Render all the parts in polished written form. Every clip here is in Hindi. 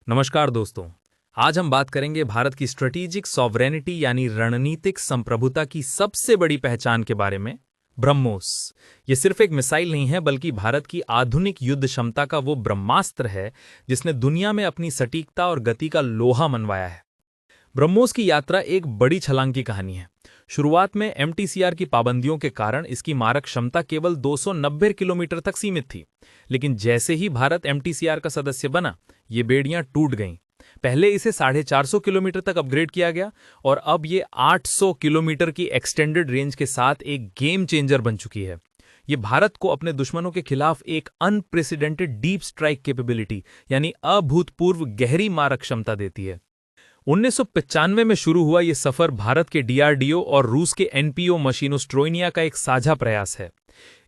नमस्कार दोस्तों। आज हम बात करेंगे भारत की स्ट्रेटेजिक सॉवरेनिटी यानी रणनीतिक संप्रभुता की सबसे बड़ी पहचान के बारे में, ब्रह्मोस। ये सिर्फ एक मिसाइल नहीं है बल्कि भारत की आधुनिक युद्ध क्षमता का वो ब्रह्मास्त्र है जिसने दुनिया में अपनी सटीकता और गति का लोहा मनवाया है। ब्रह्मोस की यात्रा एक बड़ी छलांग की कहानी है। शुरुआत में एमटीसीआर की पाबंदियों के कारण इसकी मारक क्षमता केवल 290 किलोमीटर तक सीमित थी, लेकिन जैसे ही भारत एमटीसीआर का सदस्य बना, ये बेड़ियां टूट गईं। पहले इसे 450 किलोमीटर तक अपग्रेड किया गया और अब ये 800 किलोमीटर की एक्सटेंडेड रेंज के साथ एक गेम चेंजर बन चुकी है। ये भारत को अपने दुश्मनों के खिलाफ एक अनप्रेसिडेंटेड डीप स्ट्राइक कैपेबिलिटी यानी अभूतपूर्व गहरी मारक क्षमता देती है। 1995 में शुरू हुआ ये सफर भारत के डीआरडीओ और रूस के एनपीओ मशीनों स्ट्रोइनिया का एक साझा प्रयास है।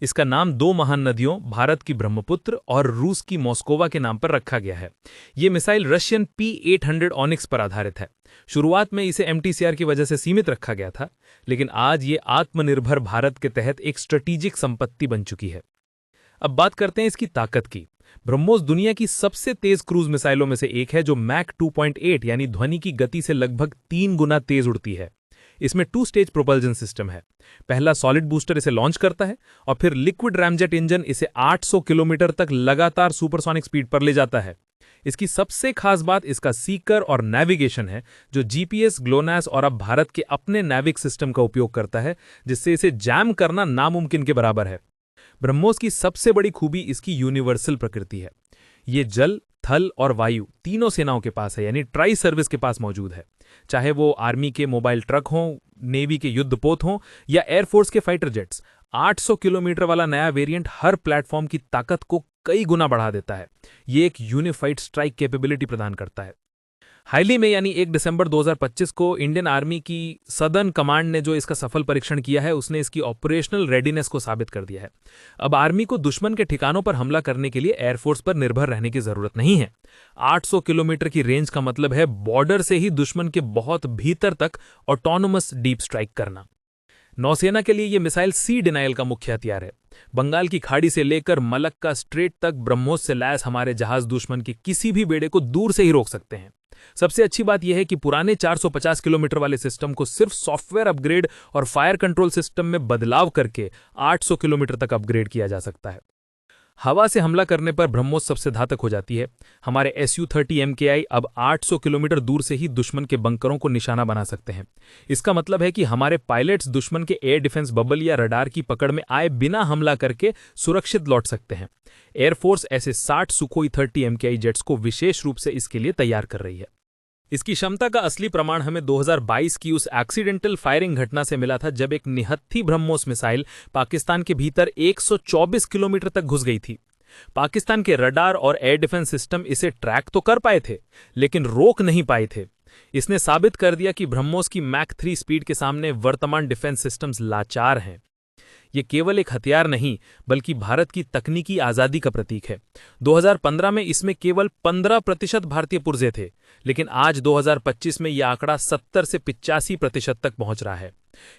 इसका नाम दो महान नदियों, भारत की ब्रह्मपुत्र और रूस की मॉस्कोवा के नाम पर रखा गया है। ये मिसाइल रशियन P-800 ऑनिक्स पर आधारित है। शुरुआत में इसे एमटीसीआर की वजह से सीमित रखा गया था, लेकिन आज ये आत्मनिर्भर भारत के तहत एक स्ट्रेटेजिक संपत्ति बन चुकी है। अब बात करते हैं इसकी ताकत की। ब्रह्मोस दुनिया की सबसे तेज क्रूज मिसाइलों में से एक है जो मैक 2.8 यानी ध्वनि की गति से लगभग 3 गुना तेज उड़ती है। इसमें 2 स्टेज प्रोपल्जन सिस्टम है। पहला सॉलिड बूस्टर इसे लॉन्च करता है और फिर लिक्विड रैमजेट इंजन इसे 800 किलोमीटर तक लगातार सुपरसोनिक स्पीड पर ले जाता है। इसकी सबसे खास बात इसका सीकर और नेविगेशन है, जो जीपीएस, ग्लोनास और अब भारत के अपने नेविक सिस्टम का उपयोग करता है, जिससे इसे जैम करना नामुमकिन के बराबर है। ब्रह्मोस की सबसे बड़ी खूबी इसकी यूनिवर्सल प्रकृति है। ये जल, थल और वायु तीनों सेनाओं के पास है, यानी ट्राई सर्विस के पास मौजूद है। चाहे वो आर्मी के मोबाइल ट्रक हों, नेवी के युद्धपोत हों या एयरफोर्स के फाइटर जेट्स, 800 किलोमीटर वाला नया वेरिएंट हर प्लेटफॉर्म की ताकत को कई गुना बढ़ा देता है। ये एक यूनिफाइड स्ट्राइक कैपेबिलिटी प्रदान करता है। हाल ही में यानी 1 दिसंबर 2025 को इंडियन आर्मी की सदर्न कमांड ने जो इसका सफल परीक्षण किया है, उसने इसकी ऑपरेशनल रेडीनेस को साबित कर दिया है। अब आर्मी को दुश्मन के ठिकानों पर हमला करने के लिए एयरफोर्स पर निर्भर रहने की जरूरत नहीं है। 800 किलोमीटर की रेंज का मतलब है बॉर्डर से ही दुश्मन के बहुत भीतर तक ऑटोनोमस डीप स्ट्राइक करना। नौसेना के लिए यह मिसाइल सी डिनायल का मुख्य हथियार है। बंगाल की खाड़ी से लेकर मलक्का स्ट्रेट तक ब्रह्मोस से लैस हमारे जहाज दुश्मन के किसी भी बेड़े को दूर से ही रोक सकते हैं। सबसे अच्छी बात यह है कि पुराने 450 किलोमीटर वाले सिस्टम को सिर्फ सॉफ्टवेयर अपग्रेड और फायर कंट्रोल सिस्टम में बदलाव करके 800 किलोमीटर तक अपग्रेड किया जा सकता है। हवा से हमला करने पर ब्रह्मोस सबसे घातक हो जाती है। हमारे Su-30 MKI अब 800 किलोमीटर दूर से ही दुश्मन के बंकरों को निशाना बना सकते हैं। इसका मतलब है कि हमारे पायलट्स दुश्मन के एयर डिफेंस बबल या रडार की पकड़ में आए बिना हमला करके सुरक्षित लौट सकते हैं। एयरफोर्स ऐसे 60 सुखोई 30 MKI जेट्स को विशेष रूप से इसके लिए तैयार कर रही है। इसकी क्षमता का असली प्रमाण हमें 2022 की उस एक्सीडेंटल फायरिंग घटना से मिला था, जब एक निहत्थी ब्रह्मोस मिसाइल पाकिस्तान के भीतर 124 किलोमीटर तक घुस गई थी। पाकिस्तान के रडार और एयर डिफेंस सिस्टम इसे ट्रैक तो कर पाए थे, लेकिन रोक नहीं पाए थे। इसने साबित कर दिया कि ब्रह्मोस की मैक 3 स्पीड के सामने वर्तमान डिफेंस सिस्टम्स लाचार हैं। ये केवल एक हथियार नहीं, बल्कि भारत की तकनीकी आजादी का प्रतीक है। 2015 में इसमें केवल 15% भारतीय पुर्जे थे, लेकिन आज 2025 में यह आंकड़ा 70 से 85% तक पहुंच रहा है।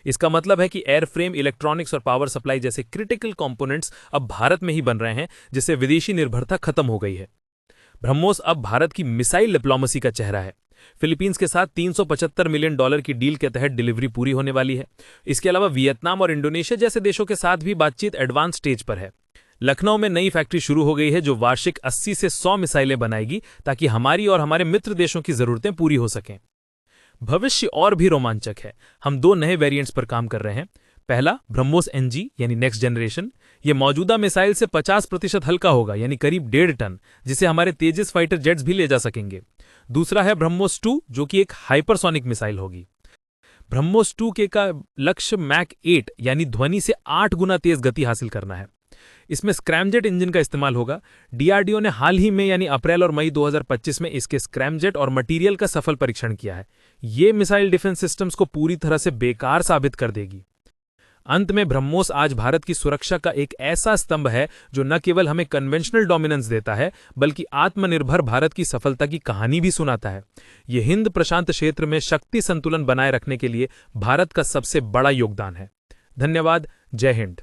इसका मतलब है कि एयरफ्रेम, इलेक्ट्रॉनिक्स और पावर सप्लाई जैसे क्रिटिकल कंपोनेंट्स अब भारत में ही बन रहे हैं, जिससे विदेशी निर्भरता खत्म हो गई है। ब्रह्मोस अब भारत की मिसाइल डिप्लोमेसी का चेहरा है। फिलीपींस के साथ $375 मिलियन की डील के तहत डिलीवरी पूरी होने वाली है। इसके अलावा वियतनाम और इंडोनेशिया जैसे देशों के साथ भी बातचीत एडवांस स्टेज पर है। लखनऊ में नई फैक्ट्री शुरू हो गई है जो वार्षिक 80 से 100 मिसाइलें बनाएगी, ताकि हमारी और हमारे मित्र देशों की जरूरतें पूरी हो सकें। भविष्य और भी रोमांचक है। हम 2 नए वेरिएंट्स पर काम कर रहे हैं। पहला ब्रह्मोस NG यानी नेक्स्ट जनरेशन। यह मौजूदा मिसाइल से 50% हल्का होगा, यानी करीब 1.5 टन, जिसे हमारे तेजस फाइटर जेट्स भी ले जा सकेंगे। दूसरा है ब्रह्मोस 2, जो कि एक हाइपरसोनिक मिसाइल होगी। ब्रह्मोस 2 के का लक्ष्य मैक 8 यानी ध्वनि से 8 गुना तेज गति हासिल करना है। इसमें स्क्रैमजेट इंजन का इस्तेमाल होगा। डीआरडीओ ने हाल ही में यानी अप्रैल और मई 2025 में इसके स्क्रैमजेट और मटेरियल का सफल परीक्षण किया है। ये मिसाइल डिफेंस सिस्टम्स को पूरी तरह से बेकार साबित कर देगी। अंत में ब्रह्मोस आज भारत की सुरक्षा का एक ऐसा स्तंभ है जो न केवल हमें कन्वेंशनल डोमिनेंस देता है, बल्कि आत्मनिर्भर भारत की सफलता की कहानी भी सुनाता है। यह हिंद प्रशांत क्षेत्र में शक्ति संतुलन बनाए रखने के लिए भारत का सबसे बड़ा योगदान है। धन्यवाद। जय हिंद।